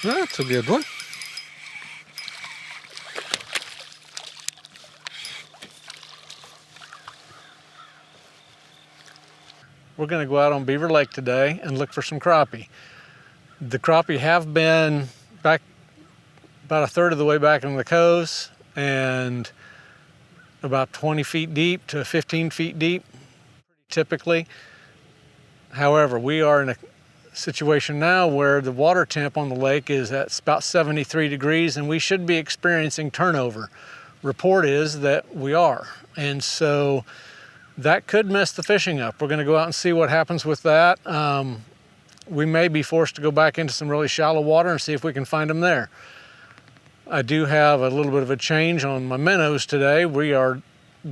That's a good one. We're going to go out on Beaver Lake today and look for some crappie. The crappie have been back about a third of the way back in the coves and about 20 feet deep to 15 feet deep, typically. However, we are in a situation now where the water temp on the lake is at about 73 degrees and we should be experiencing turnover. Report is that we are. And so that could mess the fishing up. We're going to go out and see what happens with that. We may be forced to go back into some really shallow water and see if we can find them there. I do have a little bit of a change on my minnows today. We are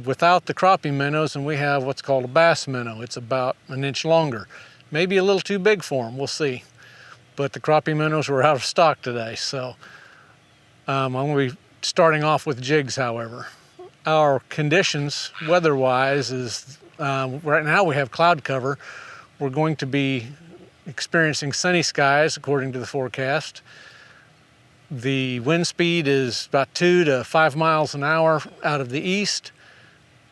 without the crappie minnows and we have what's called a bass minnow. It's about an inch longer. Maybe a little too big for them, we'll see. But the crappie minnows were out of stock today, so I'm going to be starting off with jigs, however. Our conditions, weather-wise, is right now we have cloud cover. We're going to be experiencing sunny skies, according to the forecast. The wind speed is about 2 to 5 miles an hour out of the east,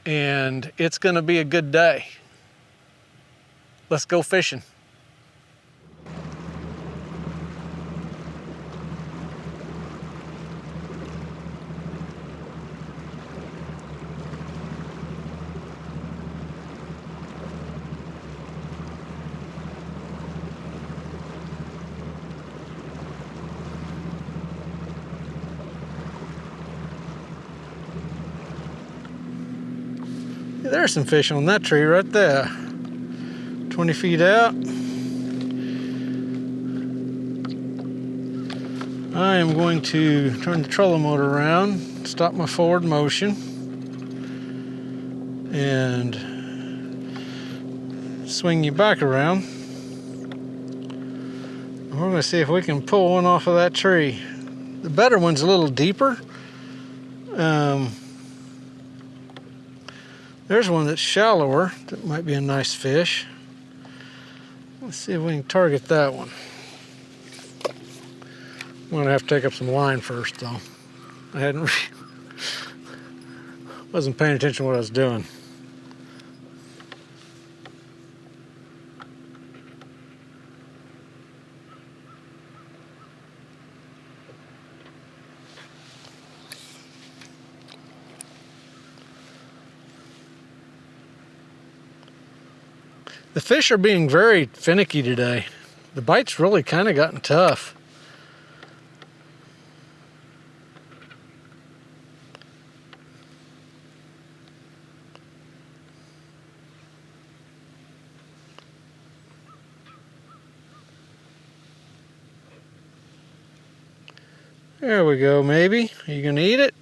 and it's going to be a good day. Let's go fishing. There's some fish on that tree right there. 20 feet out. I am going to turn the trolling motor around, stop my forward motion, and swing you back around. We're going to see if we can pull one off of that tree. The better one's a little deeper. There's one that's shallower. That might be a nice fish. Let's see if we can target that one. I'm going to have to take up some line first, though. I wasn't paying attention to what I was doing. The fish are being very finicky today. The bite's really kind of gotten tough. There we go, maybe. Are you gonna eat it?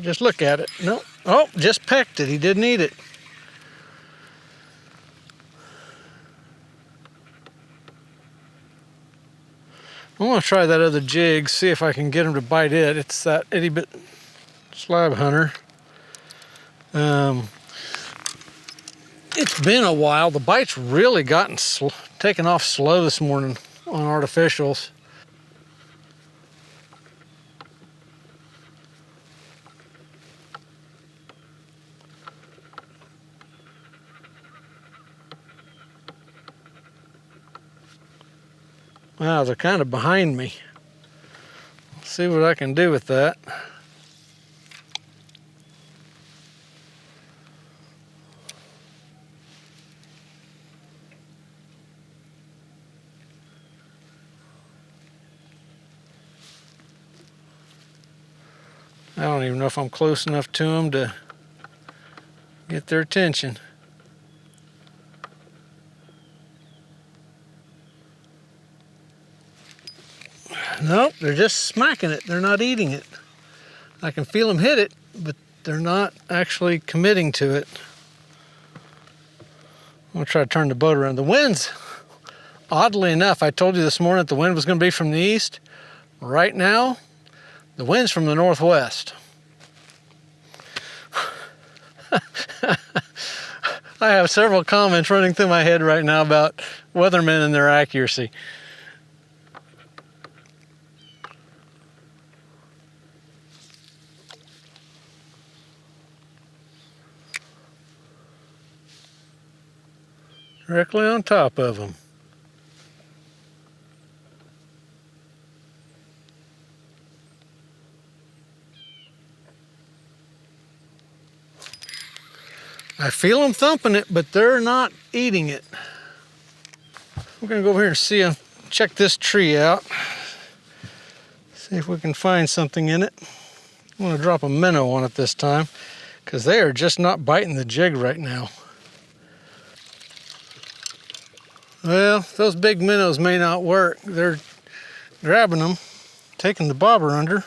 Just look at it. No. Oh, just pecked it. He didn't eat it. I'm gonna try that other jig, see if I can get him to bite it. It's that itty bit slab hunter. It's been a while. The bite's really gotten taken off slow this morning on artificials. Wow, they're kind of behind me. Let's see what I can do with that. I don't even know if I'm close enough to them to get their attention. Nope, they're just smacking it. They're not eating it. I can feel them hit it, but they're not actually committing to it. I'm gonna try to turn the boat around. The wind's, oddly enough, I told you this morning that the wind was gonna be from the east. Right now, the wind's from the northwest. I have several comments running through my head right now about weathermen and their accuracy. directly on top of them. I feel them thumping it, but they're not eating it. We're gonna go over here and see them, check this tree out. See if we can find something in it. I'm gonna drop a minnow on it this time because they are just not biting the jig right now. Well, those big minnows may not work. They're grabbing them, taking the bobber under,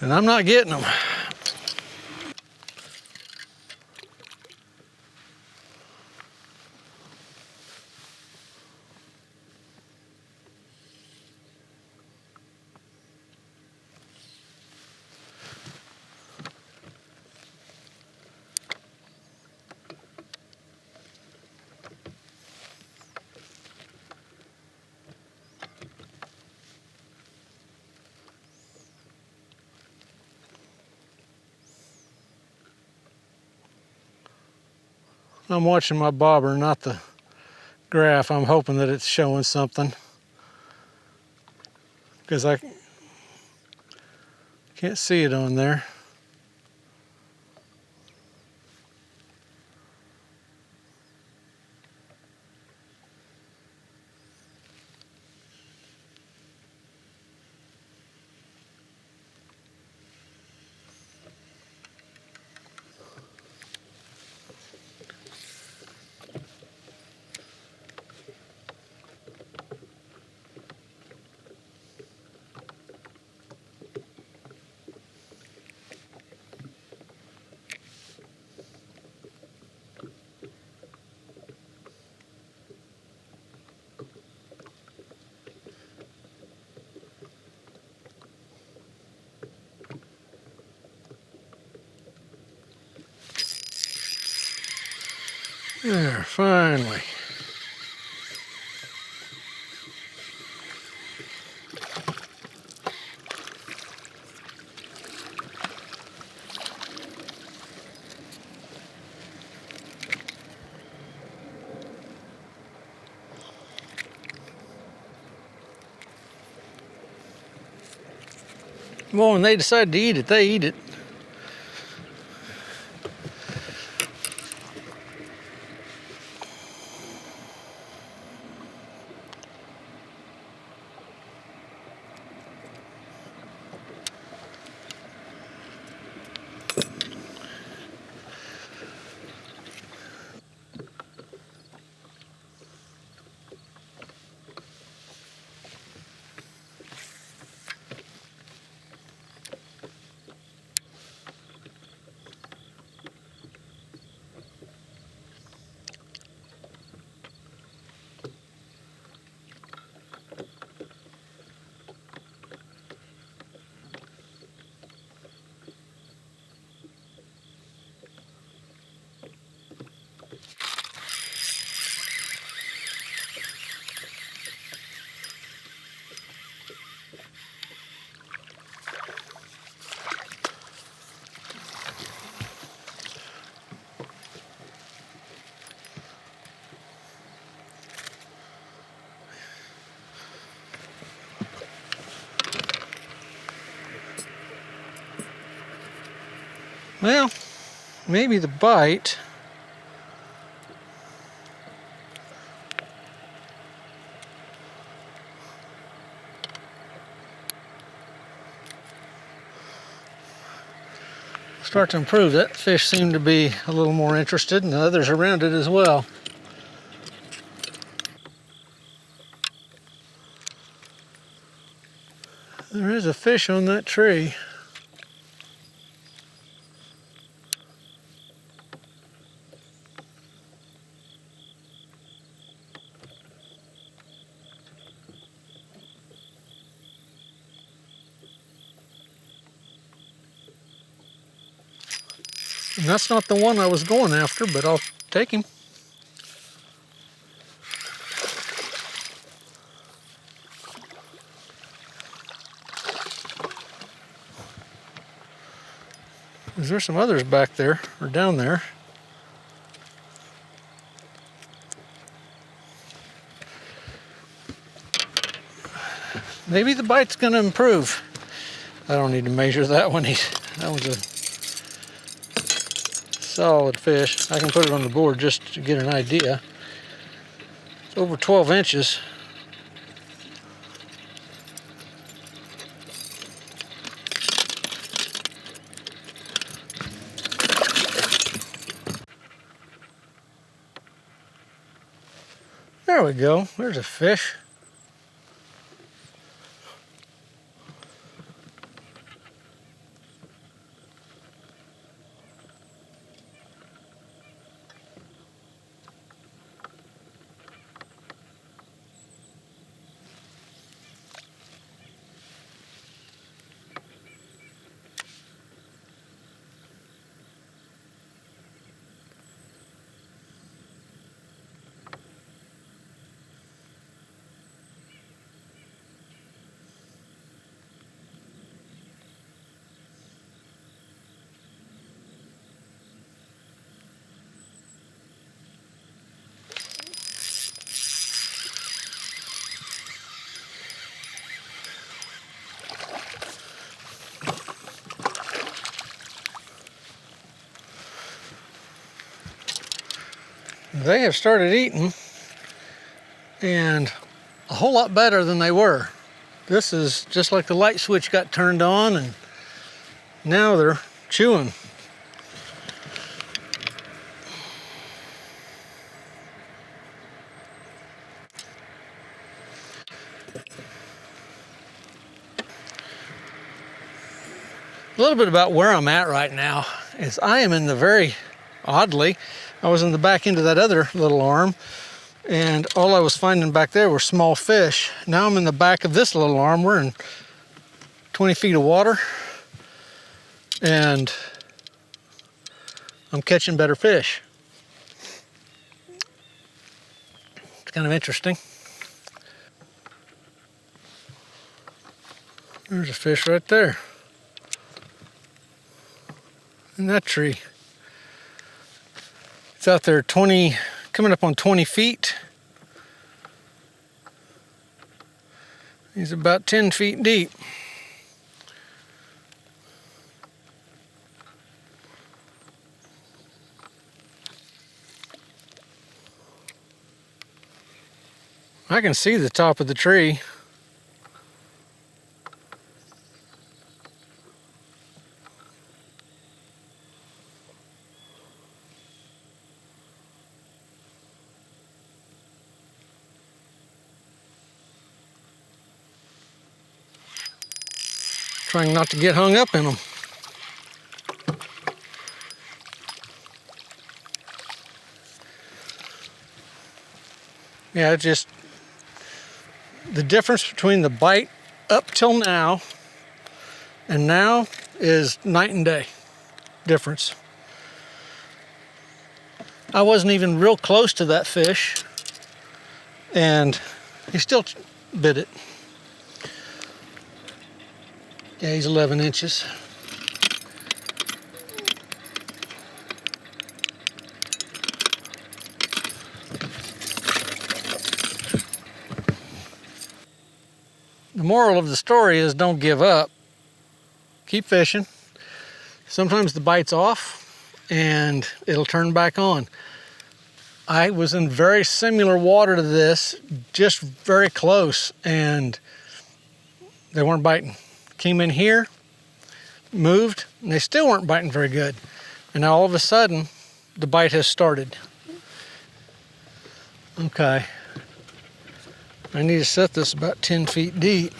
and I'm not getting them. I'm watching my bobber, not the graph. I'm hoping that it's showing something because I can't see it on there. There, finally. Well, when they decide to eat it, they eat it. Well, maybe the bite. Start to improve. That fish seemed to be a little more interested, and the others around it as well. There is a fish on that tree. And that's not the one I was going after, but I'll take him. Is there some others back there, or down there? maybe the bite's gonna improve. I don't need to measure that one. That was a solid fish. I can put it on the board just to get an idea. It's over 12 inches. There we go. There's a fish. They have started eating, and a whole lot better than they were. This is just like the light switch got turned on, and now they're chewing. A little bit about where I'm at right now is I am in the very, oddly, I was in the back end of that other little arm, and all I was finding back there were small fish. Now I'm in the back of this little arm. We're in 20 feet of water, and I'm catching better fish. It's kind of interesting. There's a fish right there in that tree. It's out there coming up on 20 feet. He's about 10 feet deep. I can see the top of the tree. Trying not to get hung up in them. Yeah, just the difference between the bite up till now and now is night and day difference. I wasn't even real close to that fish, and he still bit it. Yeah, he's 11 inches. The moral of the story is don't give up. Keep fishing. Sometimes the bite's off and it'll turn back on. I was in very similar water to this, just very close, and they weren't biting. Came in here, moved, and they still weren't biting very good. And now all of a sudden, the bite has started. Okay. I need to set this about 10 feet deep.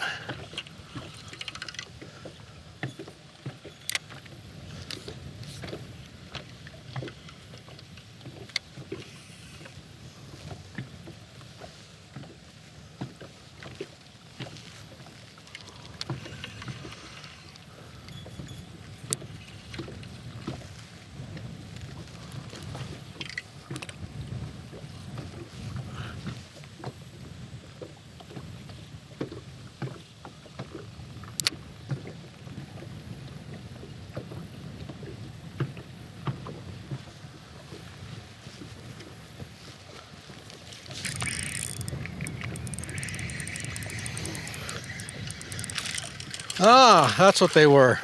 Ah, that's what they were.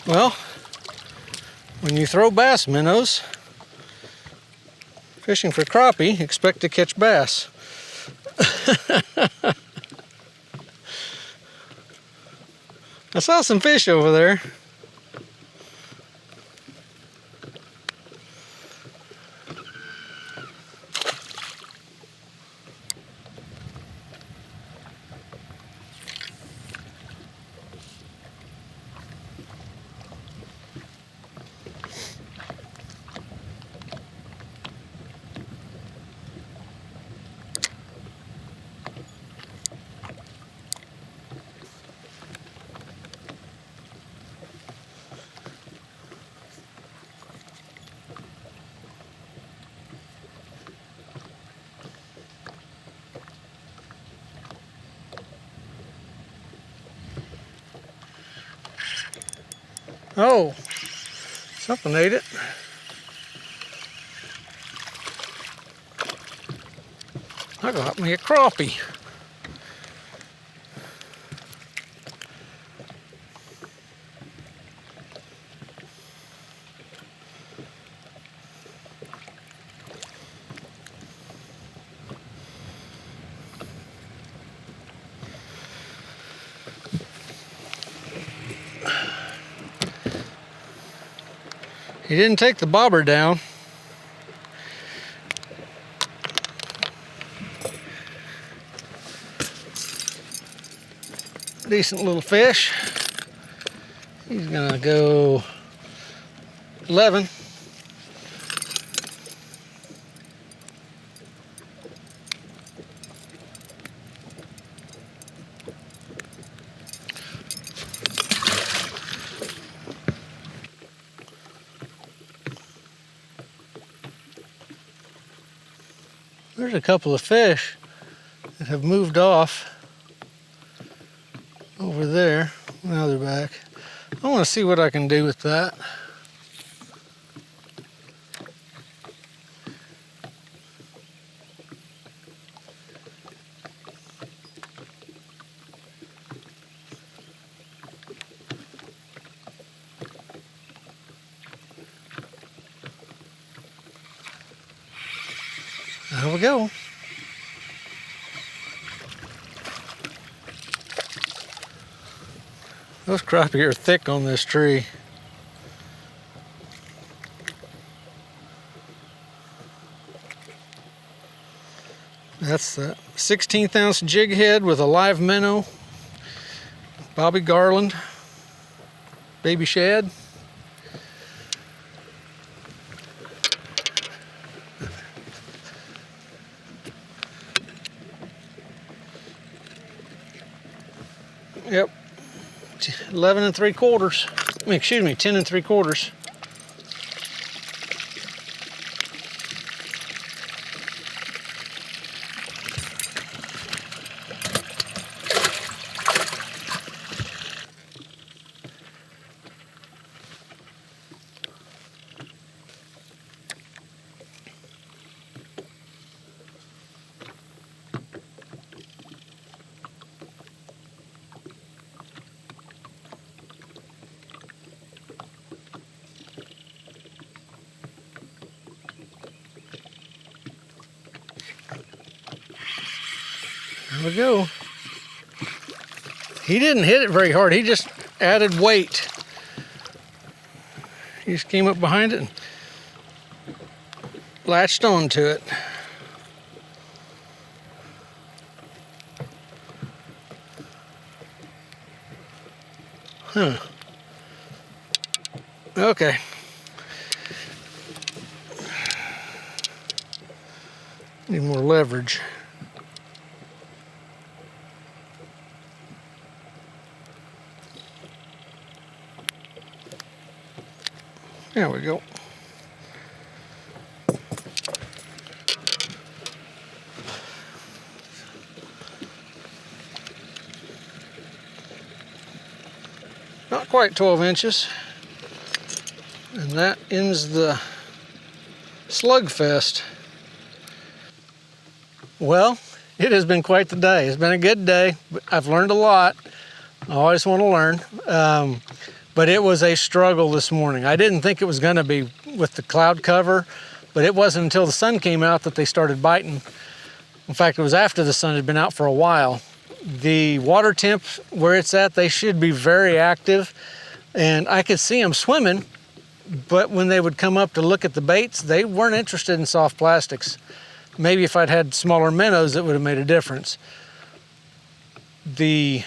Well, when you throw bass minnows, fishing for crappie, expect to catch bass. I saw some fish over there. Oh, something ate it. I got me a crappie. He didn't take the bobber down. Decent little fish. He's gonna go 11. There's a couple of fish that have moved off over there. Now they're back. I want to see what I can do with that. There we go. Those crappie are thick on this tree. That's the 16th ounce jig head with a live minnow. Bobby Garland Baby Shad. Yep, 11 3/4. I mean, excuse me, 10 3/4. There we go. He didn't hit it very hard. He just added weight. He just came up behind it and latched onto it. Huh. Okay. Need more leverage. There we go. Not quite 12 inches. And that ends the slugfest. Well, it has been quite the day. It's been a good day. I've learned a lot. I always want to learn. But it was a struggle this morning. I didn't think it was going to be with the cloud cover, but it wasn't until the sun came out that they started biting. In fact, it was after the sun had been out for a while. The water temp where it's at, they should be very active, and I could see them swimming, but when they would come up to look at the baits, they weren't interested in soft plastics. Maybe if I'd had smaller minnows, it would have made a difference. The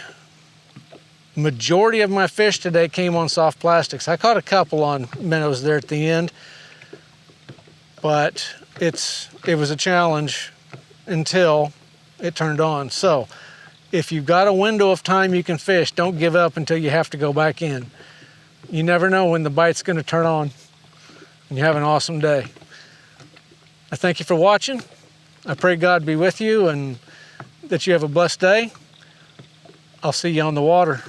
majority of my fish today came on soft plastics. I caught a couple on minnows there at the end, but it was a challenge until it turned on. So if you've got a window of time you can fish, don't give up until you have to go back in. You never know when the bite's going to turn on, and you have an awesome day. I thank you for watching. I pray God be with you and that you have a blessed day. I'll see you on the water.